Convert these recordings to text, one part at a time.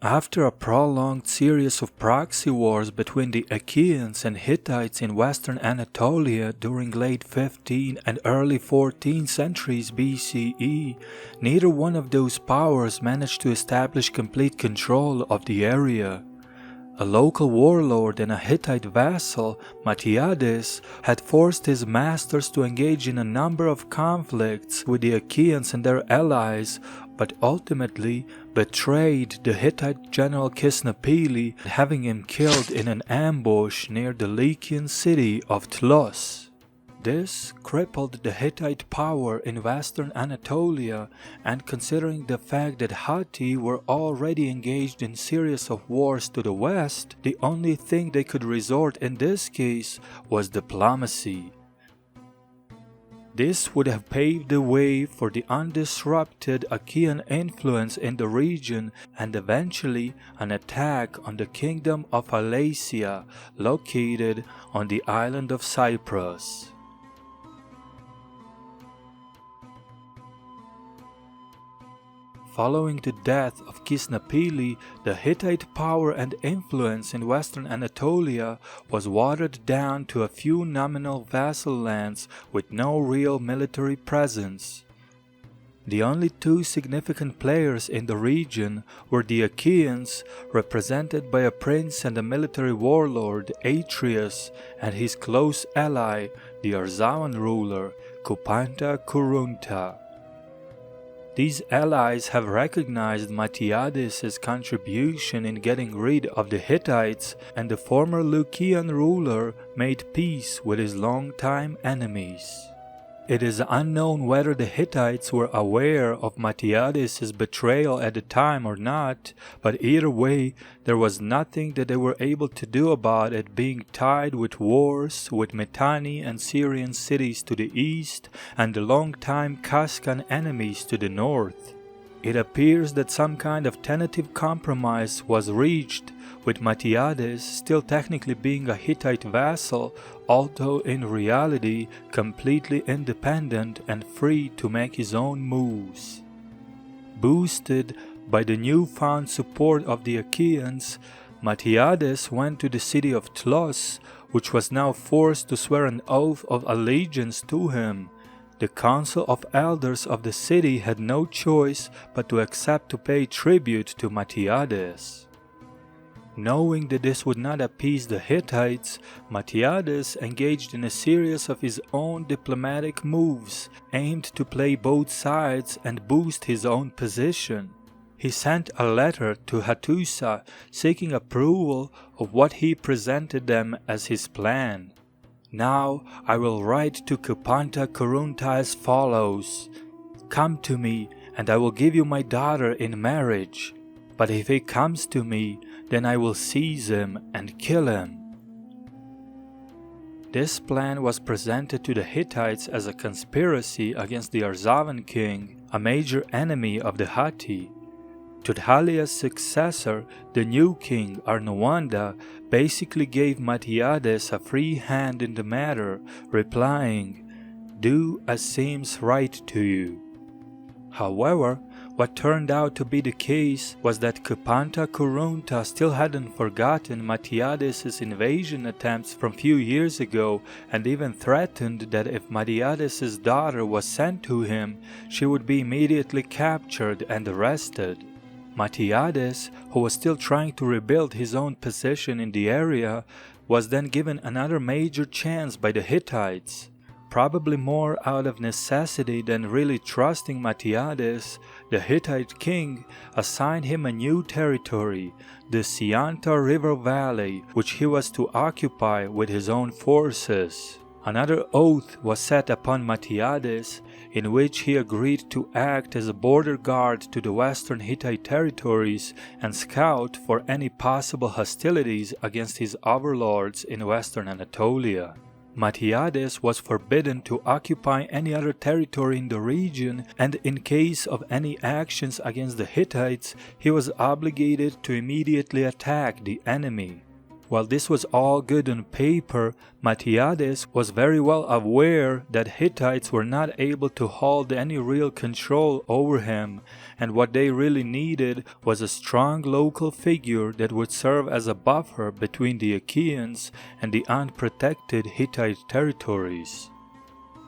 After a prolonged series of proxy wars between the Achaeans and Hittites in western Anatolia during late 15th and early 14th centuries BCE, neither one of those powers managed to establish complete control of the area. A local warlord and a Hittite vassal, Madyattes, had forced his masters to engage in a number of conflicts with the Achaeans and their allies, but ultimately betrayed the Hittite general Kisnapili, having him killed in an ambush near the Lycian city of Tlos. This crippled the Hittite power in western Anatolia, and considering the fact that Hatti were already engaged in series of wars to the west, the only thing they could resort in this case was diplomacy. This would have paved the way for the undisrupted Achaean influence in the region and eventually an attack on the kingdom of Alasia, located on the island of Cyprus. Following the death of Kisnapili, the Hittite power and influence in western Anatolia was watered down to a few nominal vassal lands with no real military presence. The only two significant players in the region were the Achaeans, represented by a prince and a military warlord, Atreus, and his close ally, the Arzawan ruler, Kupanta Kurunta. These allies have recognized Madyattes' contribution in getting rid of the Hittites, and the former Lycian ruler made peace with his longtime enemies. It is unknown whether the Hittites were aware of Madyattes' betrayal at the time or not, but either way, there was nothing that they were able to do about it, being tied with wars with Mitanni and Syrian cities to the east and the long-time Kaskan enemies to the north. It appears that some kind of tentative compromise was reached, with Madyattes still technically being a Hittite vassal, although in reality completely independent and free to make his own moves. Boosted by the newfound support of the Achaeans, Madyattes went to the city of Tlos, which was now forced to swear an oath of allegiance to him. The council of elders of the city had no choice but to accept to pay tribute to Madyattes. Knowing that this would not appease the Hittites, Madyattes engaged in a series of his own diplomatic moves aimed to play both sides and boost his own position. He sent a letter to Hattusa seeking approval of what he presented them as his plan. "Now I will write to Kupanta Kurunta as follows: Come to me, and I will give you my daughter in marriage. But if he comes to me, then I will seize him and kill him." This plan was presented to the Hittites as a conspiracy against the Arzawan king, a major enemy of the Hatti. Tudhalia's successor, the new king Arnawanda, basically gave Madyattes a free hand in the matter, replying, "Do as seems right to you." However, what turned out to be the case was that Kupanta Kurunta still hadn't forgotten Madyattes' invasion attempts from few years ago, and even threatened that if Madyattes' daughter was sent to him, she would be immediately captured and arrested. Madyattes, who was still trying to rebuild his own position in the area, was then given another major chance by the Hittites. Probably more out of necessity than really trusting Madyattes, the Hittite king assigned him a new territory, the Sianta River Valley, which he was to occupy with his own forces. Another oath was set upon Madyattes, in which he agreed to act as a border guard to the western Hittite territories and scout for any possible hostilities against his overlords in western Anatolia. Madyattes was forbidden to occupy any other territory in the region, and in case of any actions against the Hittites, he was obligated to immediately attack the enemy. While this was all good on paper, Madyattes was very well aware that Hittites were not able to hold any real control over him, and what they really needed was a strong local figure that would serve as a buffer between the Achaeans and the unprotected Hittite territories.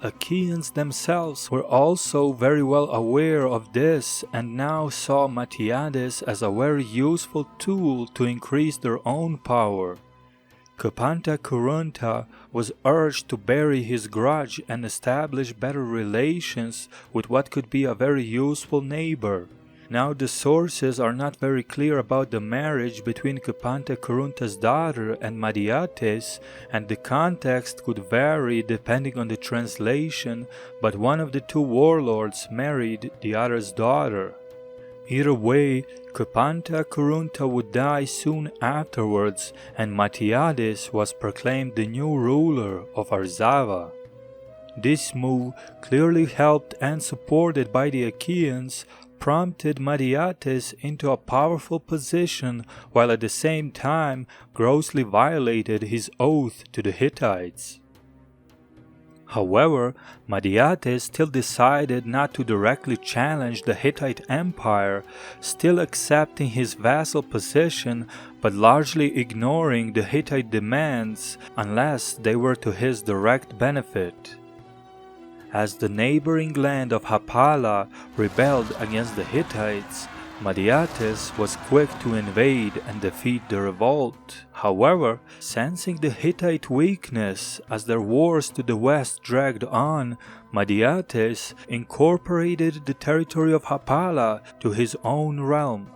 Achaeans themselves were also very well aware of this and now saw Madyattes as a very useful tool to increase their own power. Kurunta was urged to bury his grudge and establish better relations with what could be a very useful neighbor. Now the sources are not very clear about the marriage between Kurunta's daughter and Madyattes, and the context could vary depending on the translation, but one of the two warlords married the other's daughter. Either way, Kurunta would die soon afterwards, and Madyattes was proclaimed the new ruler of Arzava. This move, clearly helped and supported by the Achaeans, prompted Madyattes into a powerful position, while at the same time grossly violated his oath to the Hittites. However, Madyattes still decided not to directly challenge the Hittite Empire, still accepting his vassal position but largely ignoring the Hittite demands unless they were to his direct benefit. As the neighboring land of Hapala rebelled against the Hittites, Madyattes was quick to invade and defeat the revolt. However, sensing the Hittite weakness as their wars to the west dragged on, Madyattes incorporated the territory of Hapala to his own realm.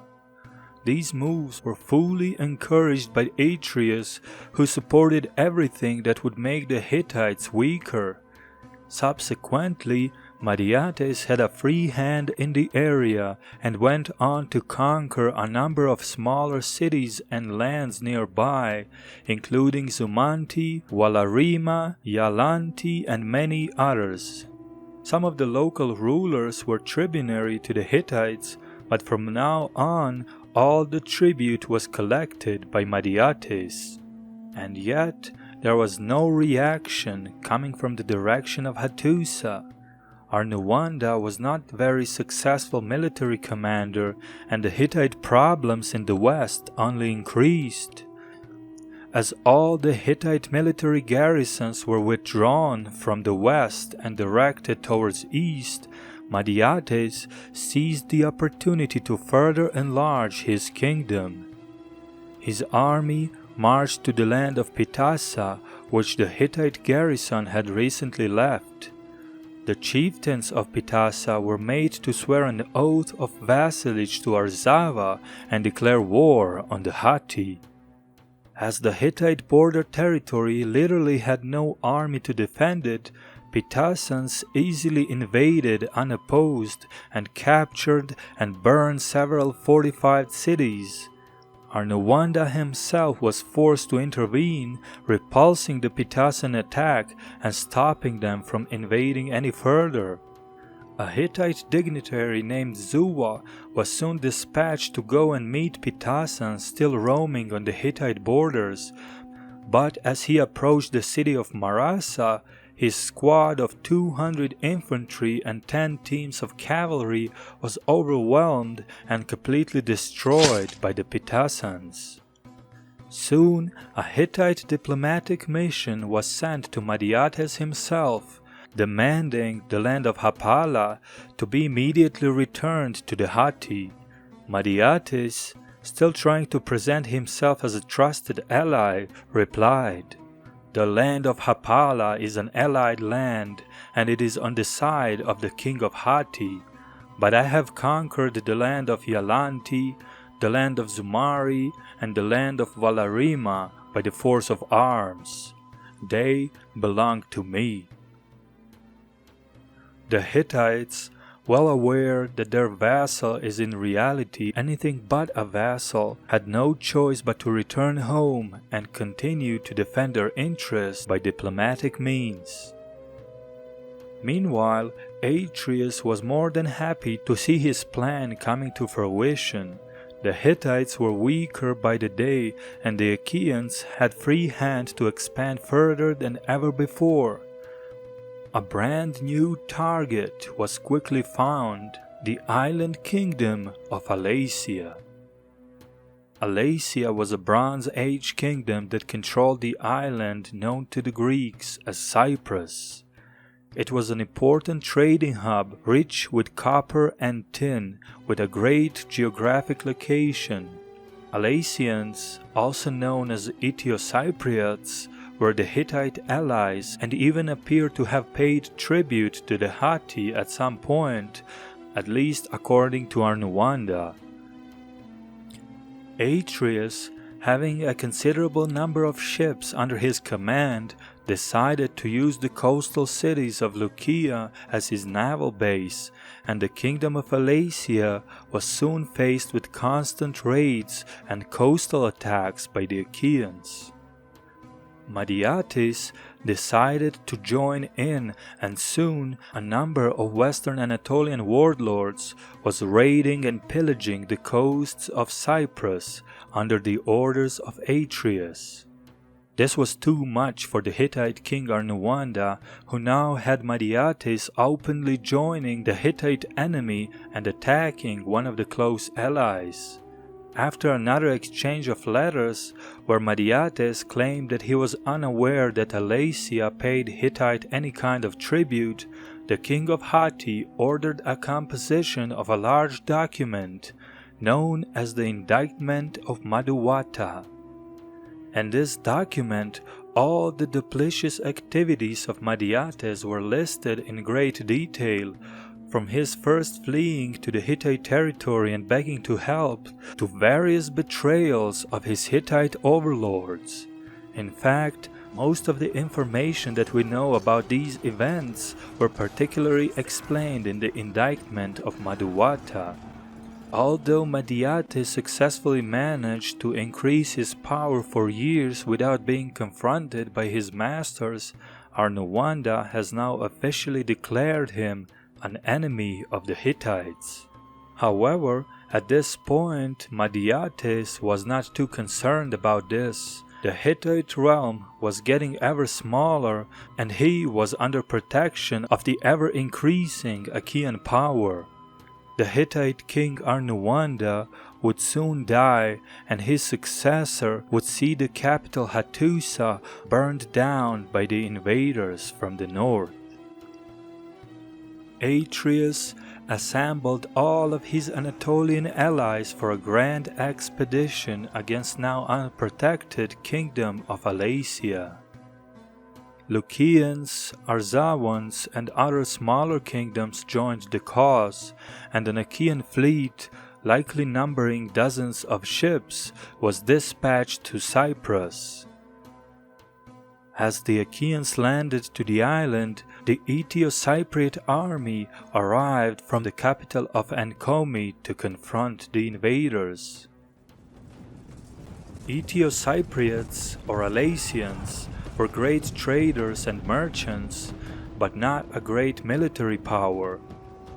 These moves were fully encouraged by Atreus, who supported everything that would make the Hittites weaker. Subsequently, Madyattes had a free hand in the area and went on to conquer a number of smaller cities and lands nearby, including Zumanti, Walarima, Yalanti, and many others. Some of the local rulers were tributary to the Hittites, but from now on, all the tribute was collected by Madyattes. And yet, there was no reaction coming from the direction of Hattusa. Arnuwanda was not a very successful military commander, and the Hittite problems in the west only increased. As all the Hittite military garrisons were withdrawn from the west and directed towards east, Madyattes seized the opportunity to further enlarge his kingdom. His army marched to the land of Pitasa, which the Hittite garrison had recently left. The chieftains of Pitasa were made to swear an oath of vassalage to Arzava and declare war on the Hatti. As the Hittite border territory literally had no army to defend it, Pitasans easily invaded unopposed and captured and burned several fortified cities. Arnuwanda himself was forced to intervene, repulsing the Pitasan attack and stopping them from invading any further. A Hittite dignitary named Zuwa was soon dispatched to go and meet Pitasans still roaming on the Hittite borders, but as he approached the city of Marasa, his squad of 200 infantry and 10 teams of cavalry was overwhelmed and completely destroyed by the Pitasans. Soon, a Hittite diplomatic mission was sent to Madyattes himself, demanding the land of Hapala to be immediately returned to the Hatti. Madyattes, still trying to present himself as a trusted ally, replied, "The land of Hapala is an allied land, and it is on the side of the king of Hatti. But I have conquered the land of Yalanti, the land of Zumari, and the land of Walarima by the force of arms. They belong to me." The Hittites, well aware that their vassal is in reality anything but a vassal, had no choice but to return home and continue to defend their interests by diplomatic means. Meanwhile, Atreus was more than happy to see his plan coming to fruition. The Hittites were weaker by the day, and the Achaeans had free hand to expand further than ever before. A brand new target was quickly found: the island kingdom of Alasia. Alasia was a Bronze Age kingdom that controlled the island known to the Greeks as Cyprus. It was an important trading hub, rich with copper and tin, with a great geographic location. Alasians, also known as Etiocypriots, were the Hittite allies and even appear to have paid tribute to the Hatti at some point, at least according to Arnuwanda. Atreus, having a considerable number of ships under his command, decided to use the coastal cities of Lycia as his naval base, and the kingdom of Alasia was soon faced with constant raids and coastal attacks by the Achaeans. Madyattes decided to join in, and soon a number of western Anatolian warlords was raiding and pillaging the coasts of Cyprus under the orders of Atreus. This was too much for the Hittite king Arnuwanda, who now had Madyattes openly joining the Hittite enemy and attacking one of the close allies. After another exchange of letters, where Madyattes claimed that he was unaware that Alasia paid Hittite any kind of tribute, the king of Hatti ordered a composition of a large document known as the Indictment of Madduwatta. In this document, all the duplicitous activities of Madyattes were listed in great detail, from his first fleeing to the Hittite territory and begging to help, to various betrayals of his Hittite overlords. In fact, most of the information that we know about these events were particularly explained in the Indictment of Madduwatta. Although Madyattes successfully managed to increase his power for years without being confronted by his masters, Arnuwanda has now officially declared him an enemy of the Hittites. However, at this point, Madyattes was not too concerned about this. The Hittite realm was getting ever smaller, and he was under protection of the ever-increasing Achaean power. The Hittite king Arnuwanda would soon die, and his successor would see the capital Hattusa burned down by the invaders from the north. Atreus assembled all of his Anatolian allies for a grand expedition against now unprotected kingdom of Alasia. Lycians, Arzawans, and other smaller kingdoms joined the cause, and an Achaean fleet, likely numbering dozens of ships, was dispatched to Cyprus. As the Achaeans landed to the island, the Etiocypriot army arrived from the capital of Ankomi to confront the invaders. Etiocypriots, or Alasians, were great traders and merchants, but not a great military power.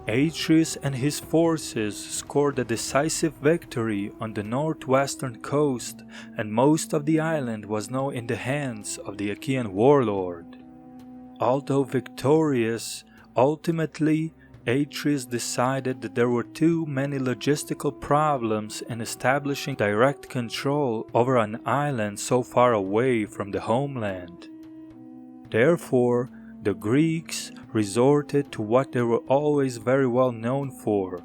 Atreus and his forces scored a decisive victory on the northwestern coast, and most of the island was now in the hands of the Achaean warlord. Although victorious, ultimately Atreus decided that there were too many logistical problems in establishing direct control over an island so far away from the homeland. Therefore, the Greeks resorted to what they were always very well known for.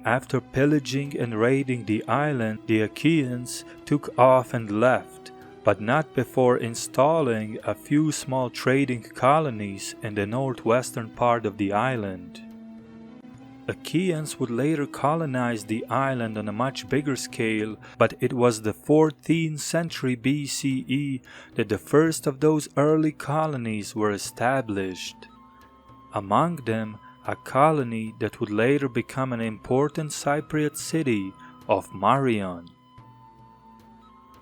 After pillaging and raiding the island, the Achaeans took off and left, but not before installing a few small trading colonies in the northwestern part of the island. Achaeans would later colonize the island on a much bigger scale, but it was the 14th century BCE that the first of those early colonies were established. Among them, a colony that would later become an important Cypriot city of Marion.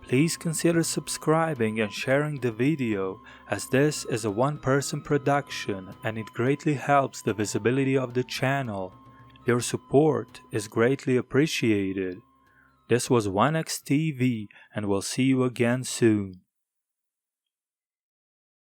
Please consider subscribing and sharing the video, as this is a one-person production and it greatly helps the visibility of the channel. Your support is greatly appreciated. This was WanaxTV, and we'll see you again soon.